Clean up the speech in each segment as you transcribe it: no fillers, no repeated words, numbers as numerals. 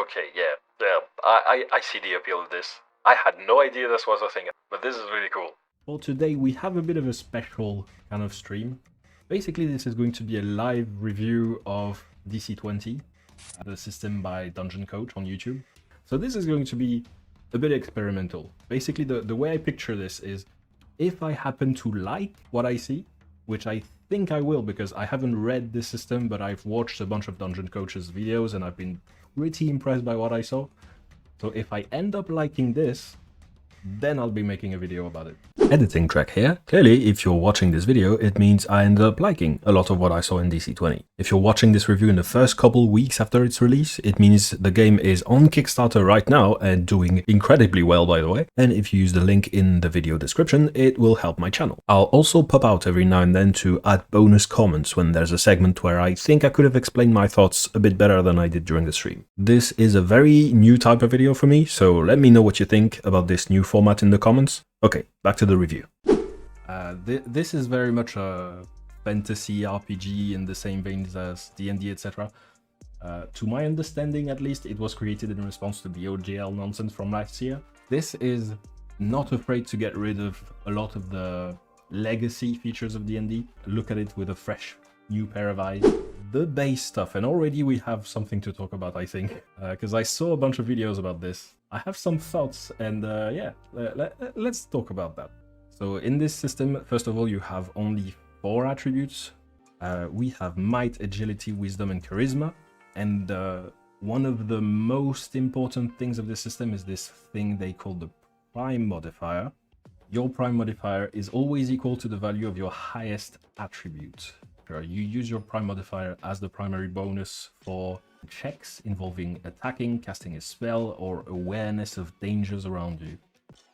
Okay, yeah. I see the appeal of this. I had no idea this was a thing, but this is really cool. Well, today we have a bit of a special kind of stream. Basically, this is going to be a live review of DC20, the system by Dungeon Coach on YouTube. So this is going to be a bit experimental. Basically, the way I picture this is, if I happen to like what I see, which I think I will because I haven't read this system, but I've watched a bunch of Dungeon Coach's videos and I've been pretty impressed by what I saw. So if I end up liking this, then I'll be making a video about it. Editing track here. Clearly, if you're watching this video, it means I ended up liking a lot of what I saw in DC20. If you're watching this review in the first couple weeks after its release, it means the game is on Kickstarter right now and doing incredibly well, by the way. And if you use the link in the video description, it will help my channel. I'll also pop out every now and then to add bonus comments when there's a segment where I think I could have explained my thoughts a bit better than I did during the stream. This is a very new type of video for me, so let me know what you think about this new format in the comments. Okay, back to the review. This is very much a fantasy RPG in the same veins as D&D, etc. To my understanding, at least, it was created in response to the OGL nonsense from last year. This is not afraid to get rid of a lot of the legacy features of D&D. Look at it with a fresh new pair of eyes. The base stuff, and already we have something to talk about, I think, because I saw a bunch of videos about this. I have some thoughts, and yeah, let's talk about that. So in this system, first of all, you have only 4 attributes. We have might, agility, wisdom, and charisma. And one of the most important things of this system is this thing they call the prime modifier. Your prime modifier is always equal to the value of your highest attribute. You use your prime modifier as the primary bonus for checks involving attacking, casting a spell, or awareness of dangers around you.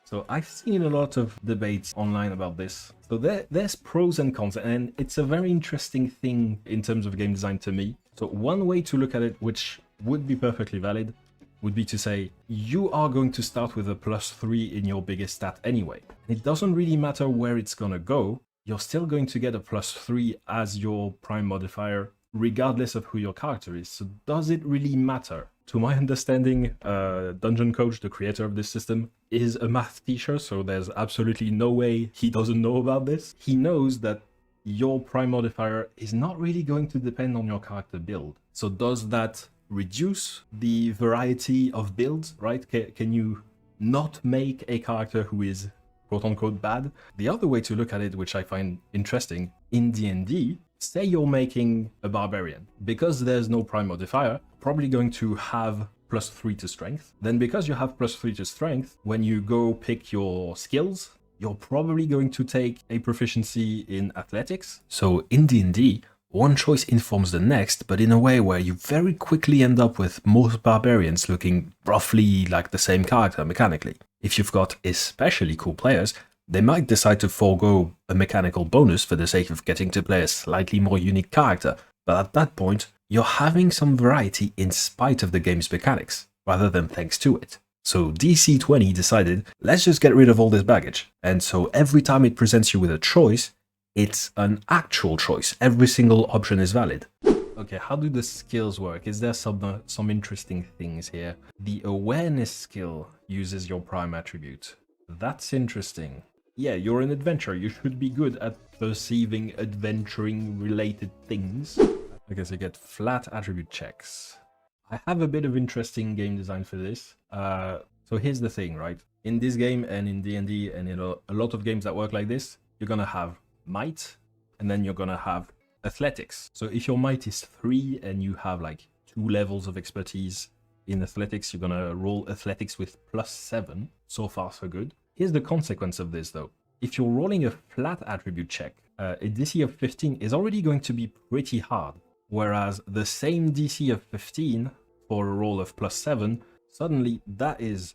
So I've seen a lot of debates online about this. So there's pros and cons, and it's a very interesting thing in terms of game design to me. So one way to look at it, which would be perfectly valid, would be to say you are going to start with a +3 in your biggest stat anyway. It doesn't really matter where it's gonna go. You're still going to get a +3 as your prime modifier, regardless of who your character is. So does it really matter? To my understanding, Dungeon Coach, the creator of this system, is a math teacher, so there's absolutely no way he doesn't know about this. He knows that your prime modifier is not really going to depend on your character build. So does that reduce the variety of builds, right? Can you not make a character who is quote-unquote bad? The other way to look at it, which I find interesting, in D&D, say you're making a barbarian. Because there's no prime modifier, probably going to have +3 to strength. Then because you have +3 to strength, when you go pick your skills, you're probably going to take a proficiency in athletics. So in D&D, one choice informs the next, but in a way where you very quickly end up with most barbarians looking roughly like the same character mechanically. If you've got especially cool players, they might decide to forego a mechanical bonus for the sake of getting to play a slightly more unique character, but at that point, you're having some variety in spite of the game's mechanics, rather than thanks to it. So DC20 decided, let's just get rid of all this baggage, and so every time it presents you with a choice, it's an actual choice. Every single option is valid. Okay, how do the skills work? Is there some interesting things here? The awareness skill uses your prime attribute. That's interesting. Yeah, you're an adventurer. You should be good at perceiving adventuring related things. Okay, so you get flat attribute checks. I have a bit of interesting game design for this. So here's the thing, right? In this game and in D&D and in a lot of games that work like this, you're gonna have might, and then you're gonna have athletics. So if your might is 3 and you have like 2 levels of expertise in athletics, you're gonna roll athletics with +7. So far, so good. Here's the consequence of this though. If you're rolling a flat attribute check, a DC of 15 is already going to be pretty hard. Whereas the same DC of 15 for a roll of +7, suddenly that is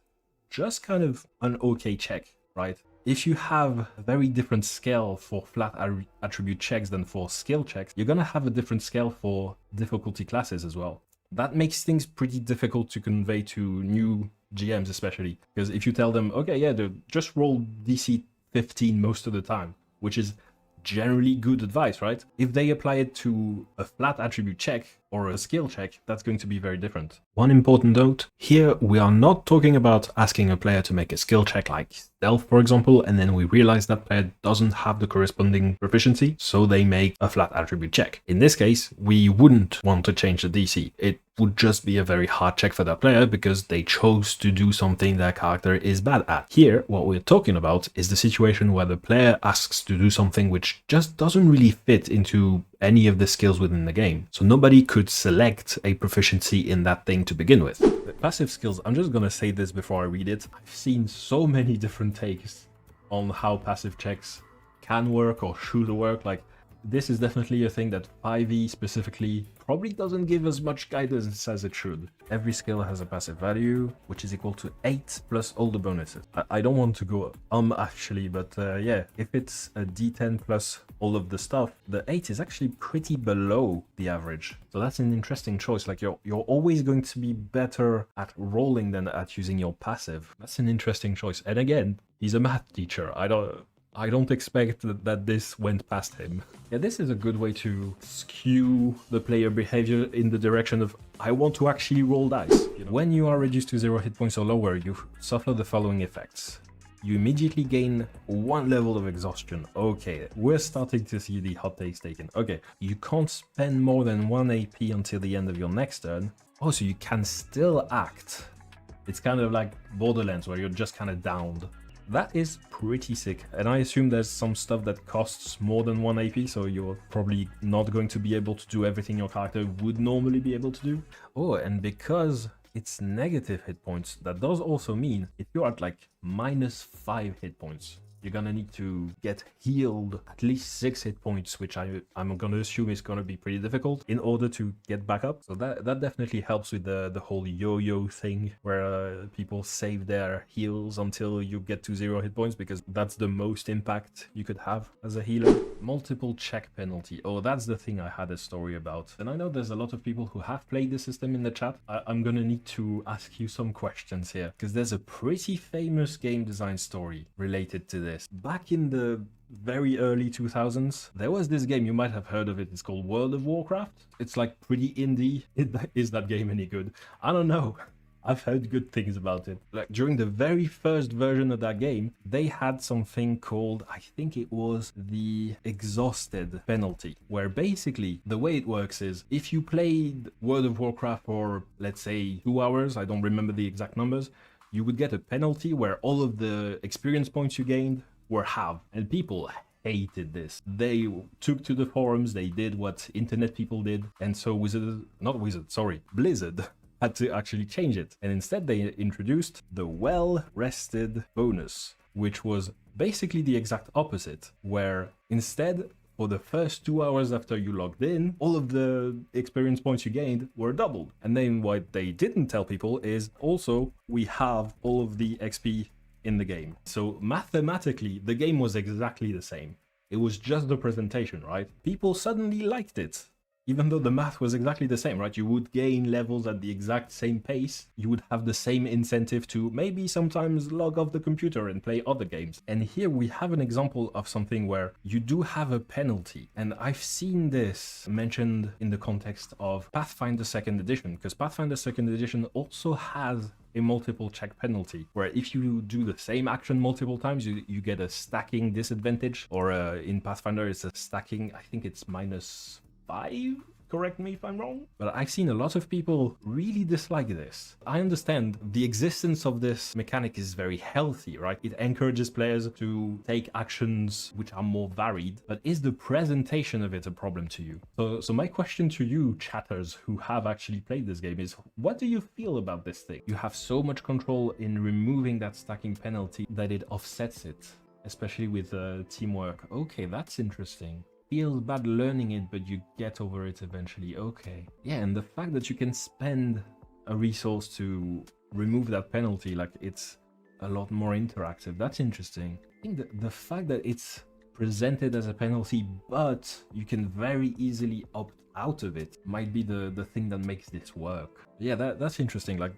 just kind of an okay check, right? If you have a very different scale for flat attribute checks than for skill checks, you're gonna have a different scale for difficulty classes as well. That makes things pretty difficult to convey to new GMs especially, because if you tell them, okay, yeah, dude, just roll DC 15 most of the time, which is generally good advice, right? If they apply it to a flat attribute check, or a skill check, that's going to be very different. One important note, here we are not talking about asking a player to make a skill check like stealth, for example, and then we realize that player doesn't have the corresponding proficiency, so they make a flat attribute check. In this case, we wouldn't want to change the DC. It would just be a very hard check for that player because they chose to do something their character is bad at. Here, what we're talking about is the situation where the player asks to do something which just doesn't really fit into any of the skills within the game. So nobody could select a proficiency in that thing to begin with. The passive skills, I'm just gonna say this before I read it. I've seen so many different takes on how passive checks can work or should work. Like, this is definitely a thing that 5e specifically probably doesn't give as much guidance as it should. Every skill has a passive value, which is equal to 8 plus all the bonuses. I don't want to go actually, but yeah, if it's a d10 plus all of the stuff, the 8 is actually pretty below the average. So that's an interesting choice. Like, you're always going to be better at rolling than at using your passive. That's an interesting choice. And again, he's a math teacher. I don't expect that this went past him. Yeah, this is a good way to skew the player behavior in the direction of, I want to actually roll dice. You know? When you are reduced to 0 hit points or lower, you suffer the following effects. You immediately gain 1 level of exhaustion. Okay, we're starting to see the hot takes taken. Okay, you can't spend more than 1 AP until the end of your next turn. Oh, so you can still act. It's kind of like Borderlands where you're just kind of downed. That is pretty sick, and I assume there's some stuff that costs more than 1 AP, so you're probably not going to be able to do everything your character would normally be able to do. Oh, and because it's negative hit points, that does also mean if you're at like -5 hit points, you're gonna need to get healed at least 6 hit points, which I'm gonna assume is gonna be pretty difficult in order to get back up. So that definitely helps with the whole yo-yo thing where people save their heals until you get to 0 hit points, because that's the most impact you could have as a healer. Multiple check penalty. Oh, that's the thing I had a story about. And I know there's a lot of people who have played the system in the chat. I'm gonna need to ask you some questions here, because there's a pretty famous game design story related to this. Back in the very early 2000s, there was this game, you might have heard of it, it's called World of Warcraft. It's like pretty indie. Is that game any good? I don't know. I've heard good things about it. Like, during the very first version of that game, they had something called, I think it was the exhausted penalty, where basically the way it works is if you played World of Warcraft for, let's say, 2 hours, I don't remember the exact numbers, you would get a penalty where all of the experience points you gained were halved. And people hated this. They took to the forums, they did what internet people did, and so Blizzard had to actually change it. And instead they introduced the well-rested bonus, which was basically the exact opposite, where instead, for the first 2 hours after you logged in, all of the experience points you gained were doubled. And then what they didn't tell people is also we have all of the XP in the game. So mathematically, the game was exactly the same. It was just the presentation, right? People suddenly liked it. Even though the math was exactly the same, right? You would gain levels at the exact same pace. You would have the same incentive to maybe sometimes log off the computer and play other games. And here we have an example of something where you do have a penalty. And I've seen this mentioned in the context of Pathfinder 2nd Edition, because Pathfinder 2nd Edition also has a multiple check penalty, where if you do the same action multiple times, you get a stacking disadvantage, or in Pathfinder it's a stacking, I think it's -5, correct me if I'm wrong. But I've seen a lot of people really dislike this. I understand the existence of this mechanic is very healthy, right? It encourages players to take actions which are more varied, but is the presentation of it a problem to you? So my question to you, chatters who have actually played this game, is what do you feel about this thing? You have so much control in removing that stacking penalty that it offsets it, especially with teamwork. Okay, that's interesting. Feels bad learning it, but you get over it eventually. Okay. Yeah, and the fact that you can spend a resource to remove that penalty, like it's a lot more interactive. That's interesting. I think that the fact that it's presented as a penalty, but you can very easily opt out of it, might be the thing that makes this work. Yeah, that's interesting. Like,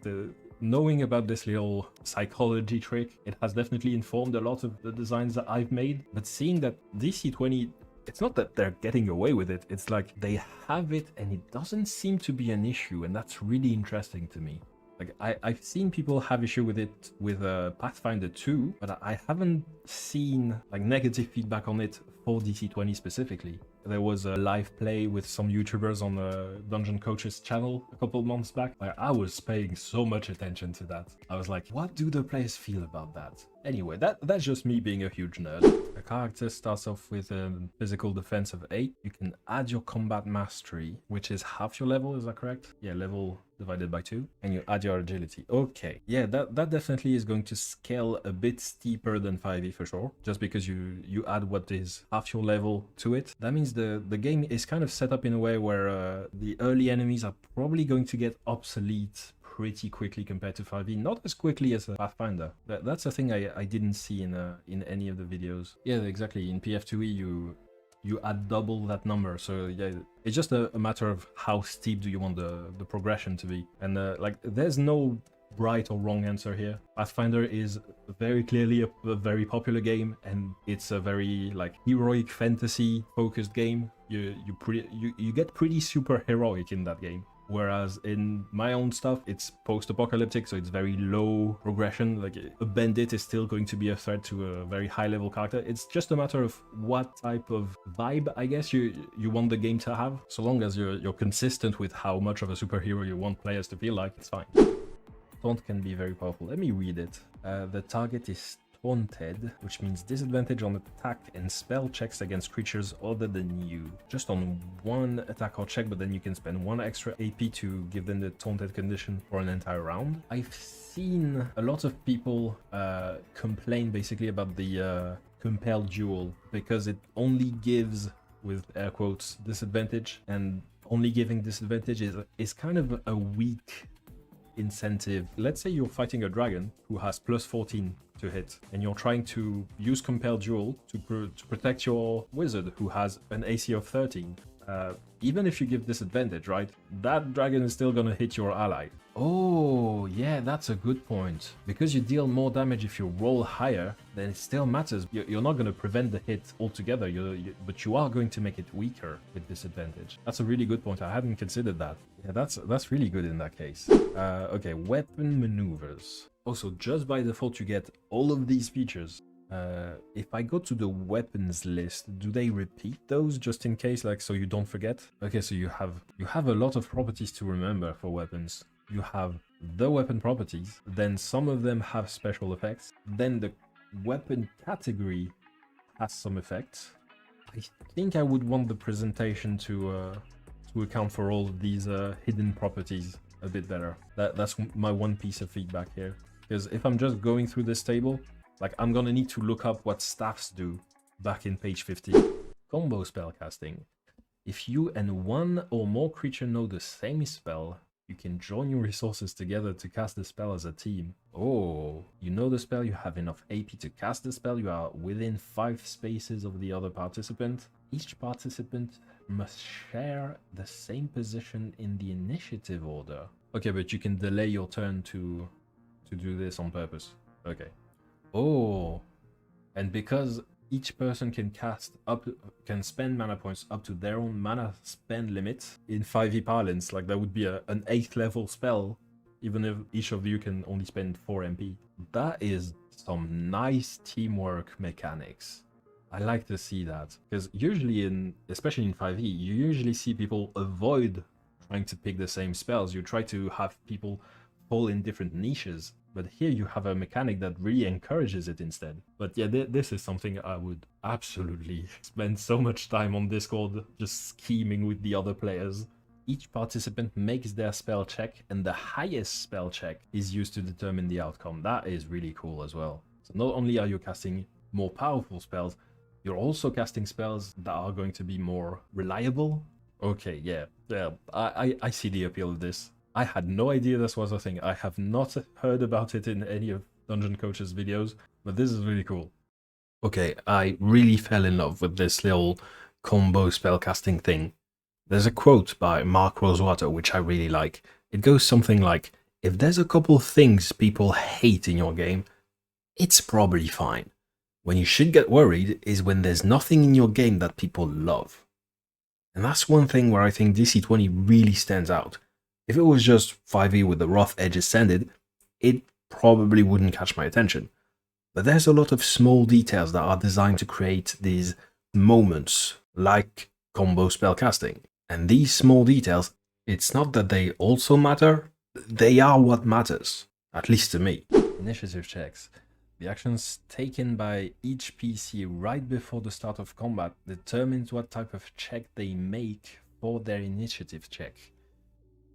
knowing about this little psychology trick, it has definitely informed a lot of the designs that I've made. But seeing that DC20 it's not that they're getting away with it, it's like they have it and it doesn't seem to be an issue, and that's really interesting to me. Like, I've seen people have issue with it with Pathfinder 2, but I haven't seen like negative feedback on it for DC20 specifically. There was a live play with some YouTubers on the Dungeon Coach's channel a couple months back. Like, I was paying so much attention to that. I was like, what do the players feel about that? Anyway, that's just me being a huge nerd. A character starts off with a physical defense of 8. You can add your combat mastery, which is half your level, is that correct? Yeah, level divided by 2. And you add your agility. Okay, yeah, that definitely is going to scale a bit steeper than 5e for sure. Just because you add what is half your level to it. That means the game is kind of set up in a way where the early enemies are probably going to get obsolete pretty quickly compared to 5e, not as quickly as a Pathfinder. That's a thing I didn't see in any of the videos. Yeah, exactly. In PF2e you add double that number, so yeah, it's just a matter of how steep do you want the progression to be. And like, there's no right or wrong answer here. Pathfinder is very clearly a very popular game, and it's a very like heroic fantasy focused game. You get pretty super heroic in that game. Whereas in my own stuff, it's post-apocalyptic, so it's very low progression. Like, a bandit is still going to be a threat to a very high-level character. It's just a matter of what type of vibe, I guess, you want the game to have. So long as you're consistent with how much of a superhero you want players to feel like, it's fine. Taunt can be very powerful. Let me read it. The target is taunted, which means disadvantage on attack and spell checks against creatures other than you. Just on one attack or check, but then you can spend 1 extra AP to give them the taunted condition for an entire round. I've seen a lot of people complain basically about the compelled duel, because it only gives, with air quotes, disadvantage, and only giving disadvantage is kind of a weak incentive. Let's say you're fighting a dragon who has plus 14 to hit, and you're trying to use compelled duel to protect your wizard who has an AC of 13. Even if you give disadvantage, right, that dragon is still gonna hit your ally. Oh yeah, that's a good point. Because you deal more damage if you roll higher, then it still matters. You're not going to prevent the hit altogether, but you are going to make it weaker with disadvantage. That's a really good point. I hadn't considered that. Yeah, that's really good in that case. Okay, weapon maneuvers. Also, just by default, you get all of these features. If I go to the weapons list, do they repeat those just in case, like, so you don't forget? Okay, so you have a lot of properties to remember for weapons. You have the weapon properties, then some of them have special effects, then the weapon category has some effects. I think I would want the presentation to account for all of these hidden properties a bit better. That's my one piece of feedback here, because if I'm just going through this table, like, I'm gonna need to look up what staffs do back in page 50. Combo spellcasting. If you and one or more creature know the same spell, you can join your resources together to cast the spell as a team. Oh, you know the spell, you have enough AP to cast the spell, you are within 5 spaces of the other participant. Each participant must share the same position in the initiative order. Okay, but you can delay your turn to do this on purpose. Okay. Oh, and because each person can spend mana points up to their own mana spend limit in 5e parlance, like that would be an 8th level spell, even if each of you can only spend 4 MP. That is some nice teamwork mechanics. I like to see that, because usually especially in 5e, you usually see people avoid trying to pick the same spells. You try to have people fall in different niches. But here you have a mechanic that really encourages it instead. But yeah, this is something I would absolutely spend so much time on Discord just scheming with the other players. Each participant makes their spell check, and the highest spell check is used to determine the outcome. That is really cool as well. So not only are you casting more powerful spells, you're also casting spells that are going to be more reliable. Okay, yeah, I see the appeal of this. I had no idea this was a thing. I have not heard about it in any of Dungeon Coach's videos, but this is really cool. Okay, I really fell in love with this little combo spellcasting thing. There's a quote by Mark Rosewater which I really like. It goes something like, if there's a couple things people hate in your game, it's probably fine. When you should get worried is when there's nothing in your game that people love. And that's one thing where I think DC20 really stands out. If it was just 5e with the rough edges sanded, it probably wouldn't catch my attention. But there's a lot of small details that are designed to create these moments, like combo spellcasting. And these small details, it's not that they also matter, they are what matters, at least to me. Initiative checks. The actions taken by each PC right before the start of combat determines what type of check they make for their initiative check.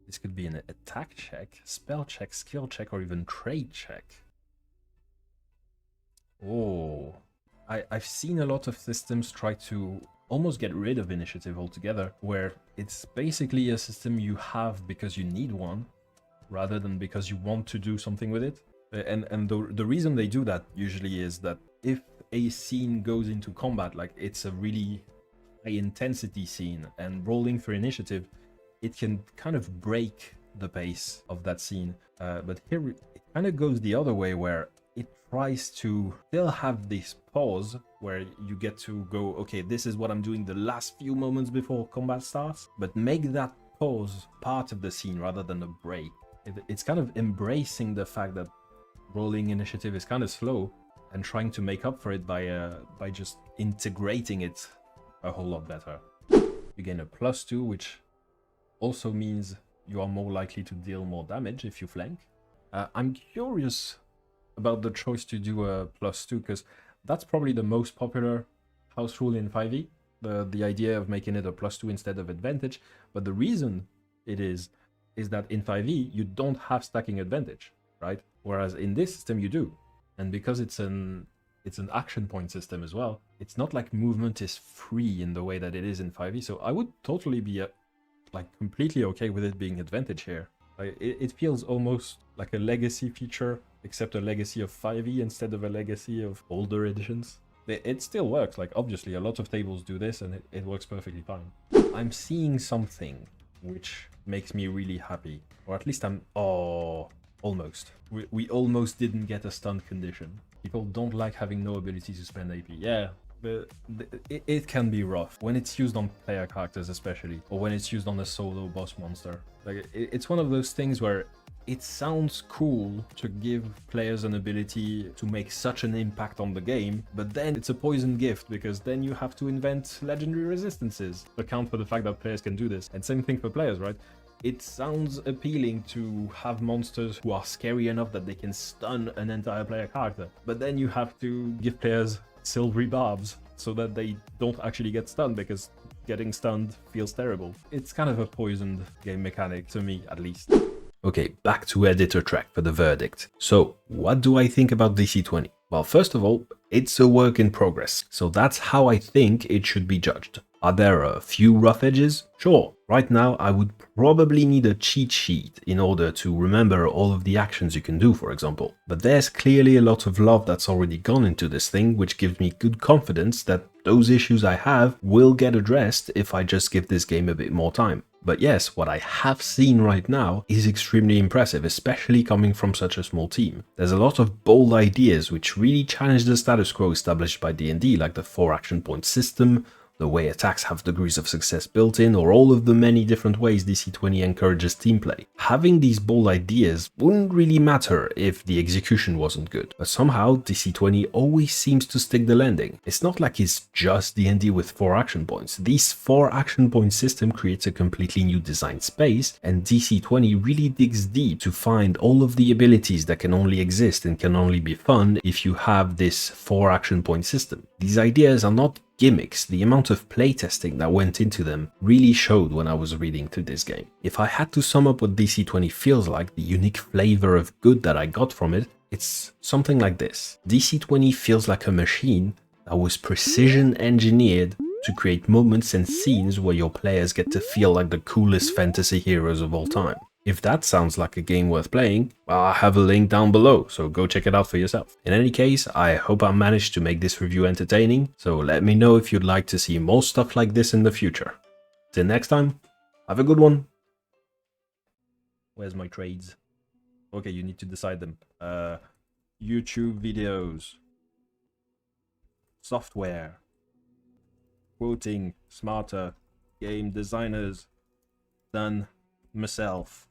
This could be an attack check, spell check, skill check, or even trade check. Oh, I've seen a lot of systems try to almost get rid of initiative altogether, where it's basically a system you have because you need one, rather than because you want to do something with it. And the reason they do that usually is that if a scene goes into combat, like it's a really high intensity scene, and rolling for initiative, it can kind of break the pace of that scene. But here it kind of goes the other way, where it tries to still have this pause where you get to go, okay, this is what I'm doing the last few moments before combat starts, but make that pause part of the scene rather than a break. It's kind of embracing the fact that rolling initiative is kind of slow and trying to make up for it by just integrating it a whole lot better. You gain a +2, which also means you are more likely to deal more damage if you flank. I'm curious about the choice to do a +2, because that's probably the most popular house rule in 5e, the idea of making it a +2 instead of advantage. But the reason it is that in 5e you don't have stacking advantage, right? Whereas in this system you do. And because it's an action point system as well, it's not like movement is free in the way that it is in 5e. So I would totally be like completely okay with it being advantage here. Like, it feels almost like a legacy feature, except a legacy of 5e instead of a legacy of older editions. It still works. Like, obviously a lot of tables do this and it works perfectly fine. I'm seeing something which makes me really happy, or at least almost. We almost didn't get a stun condition. People don't like having no ability to spend AP. Yeah, but it can be rough when it's used on player characters, especially, or when it's used on a solo boss monster. Like, it's one of those things where it sounds cool to give players an ability to make such an impact on the game, but then it's a poison gift, because then you have to invent legendary resistances to account for the fact that players can do this. And same thing for players, right? It sounds appealing to have monsters who are scary enough that they can stun an entire player character, but then you have to give players silvery barbs so that they don't actually get stunned, because getting stunned feels terrible. It's kind of a poisoned game mechanic, to me at least. Okay, back to editor track for the verdict. So, what do I think about DC20? Well, first of all, it's a work in progress, so that's how I think it should be judged. Are there a few rough edges? Sure. Right now, I would probably need a cheat sheet in order to remember all of the actions you can do, for example. But there's clearly a lot of love that's already gone into this thing, which gives me good confidence that those issues I have will get addressed if I just give this game a bit more time. But yes, what I have seen right now is extremely impressive, especially coming from such a small team. There's a lot of bold ideas which really challenge the status quo established by D&D, like the 4 action point system, the way attacks have degrees of success built in, or all of the many different ways DC20 encourages team play. Having these bold ideas wouldn't really matter if the execution wasn't good, but somehow DC20 always seems to stick the landing. It's not like it's just D&D with 4 action points. This 4 action point system creates a completely new design space, and DC20 really digs deep to find all of the abilities that can only exist and can only be fun if you have this 4 action point system. These ideas are not gimmicks. The amount of playtesting that went into them really showed when I was reading through this game. If I had to sum up what DC20 feels like, the unique flavor of good that I got from it, it's something like this. DC20 feels like a machine that was precision engineered to create moments and scenes where your players get to feel like the coolest fantasy heroes of all time. If that sounds like a game worth playing, well, I have a link down below, so go check it out for yourself. In any case, I hope I managed to make this review entertaining, so let me know if you'd like to see more stuff like this in the future. Till next time, have a good one. Where's my trades? Okay, you need to decide them. YouTube videos. software, quoting smarter game designers than myself.